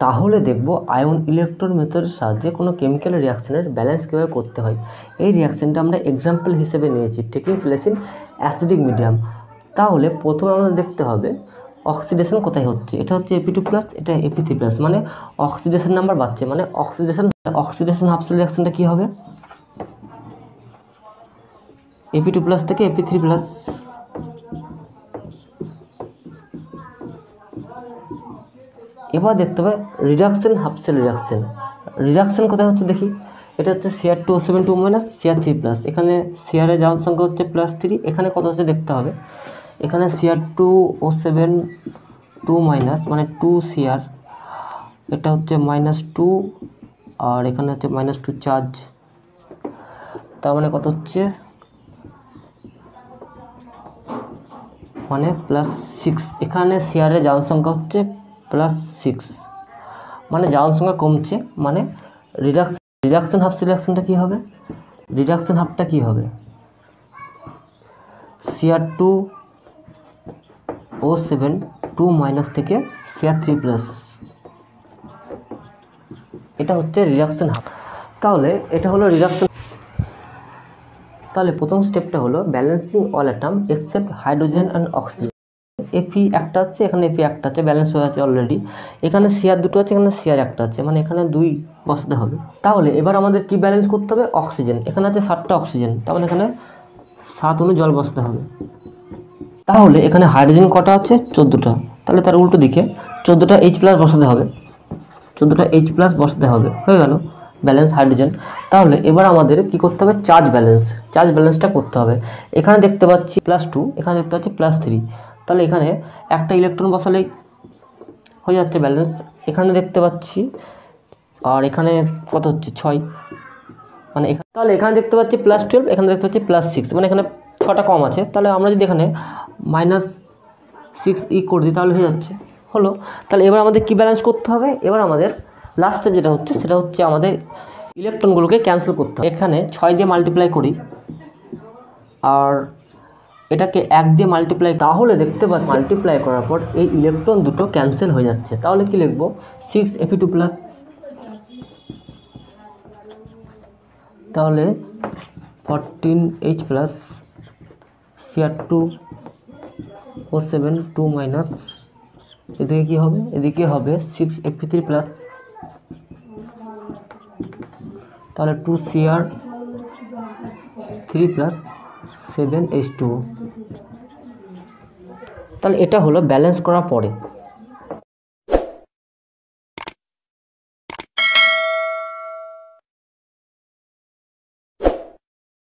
তাহলে দেখব ion electron মেথডের সাহায্যে কোনো কেমিক্যাল রিয়াকশনের ব্যালেন্স কীভাবে করতে হয়। এই রিয়াকশনটা আমরা এক্সাম্পল হিসেবে নিয়েছি taking place in acidic medium. তাহলে প্রথমে আমাদের দেখতে হবে অক্সিডেশন কোথায় হচ্ছে। এটা হচ্ছে Ap2+, এটা Ap3+, মানে অক্সিডেশন নাম্বার বাড়ছে, মানে অক্সিডেশন হাফ সেল রিয়াকশনটা কী হবে, Ap2+ থেকে Ap3+। এবার দেখতে হবে reduction half cell reaction. Reduction কোথায় হচ্ছে দেখি, এটা হচ্ছে Cr2O7 2 - Cr3+। এখানে Cr এর যাওয়ার সংখ্যা হচ্ছে +3, এখানে কত হচ্ছে দেখতে হবে। এখানে Cr2O7 2 - মানে 2 Cr, এটা হচ্ছে -2, আর এখানে হচ্ছে -2 চার্জ, তার মানে কত হচ্ছে, মানে +6। এখানে Cr এর যাওয়ার সংখ্যা হচ্ছে +6, মানে যাওয়ার সংখ্যা কমছে, মানে রিডাকশন হাফ সেল রিয়াকশনটা কী হবে, রিডাকশন হাফটা কী হবে, Cr2O7 2 - থেকে Cr3+, এটা হচ্ছে রিডাকশন হাফ। তাহলে এটা হলো রিডাকশন। তাহলে প্রথম স্টেপটা হলো balancing all atom except hydrogen and oxygen. Fe একটা আছে, এখানে Fe একটা আছে, ব্যালেন্স হয়ে আছে অলরেডি। এখানে Cr দুটো আছে, এখানে Cr একটা আছে, মানে এখানে 2 বসাতে হবে। তাহলে এবার আমাদের কি ব্যালেন্স করতে হবে, অক্সিজেন। এখানে আছে 7টা অক্সিজেন, তাহলে এখানে 7 অণু জল বসাতে হবে। তাহলে এখানে হাইড্রোজেন কটা আছে, 14টা, তাহলে তার উল্টো দিকে 14টা H+ বসাতে হবে, 14টা H+ বসাতে হবে, হয়ে গেল ব্যালেন্স হাইড্রোজেন। তাহলে এবার আমাদের কি করতে হবে, চার্জ ব্যালেন্সটা করতে হবে। এখানে দেখতে পাচ্ছি +2, এখানে দেখতে পাচ্ছি +3, তাহলে এখানে একটা ইলেকট্রন বসালেই হয়ে যাচ্ছে ব্যালেন্স। এখানে দেখতে পাচ্ছি, আর এখানে কত হচ্ছে 6, মানে তাহলে এখানে দেখতে পাচ্ছি +12, এখানে দেখতে পাচ্ছি +6, মানে এখানে 6টা কম আছে। তাহলে আমরা যদি এখানে -6e করে দিই তাহলে হয়ে যাচ্ছে, হলো। তাহলে এবার আমাদের কি ব্যালেন্স করতে হবে, এবার আমাদের লাস্ট স্টেপ যেটা হচ্ছে সেটা হচ্ছে আমাদের ইলেকট্রনগুলোকে ক্যান্সেল করতে হবে। এখানে 6 দিয়ে মাল্টিপ্লাই করি, আর এটাকে 1 দিয়ে মাল্টিপ্লাই, তাহলে দেখতে পাচ্ছি মাল্টিপ্লাই করার পর এই ইলেকট্রন দুটো ক্যান্সেল হয়ে যাচ্ছে। তাহলে কি লিখবো, 6Ap2+, তাহলে 14H+, Cr2O7 2 - এদিকে কি হবে, এদিকে হবে 6Ap3+, তাহলে 2Cr3+ 7H2। তাহলে এটা হলো ব্যালেন্স করার পরে।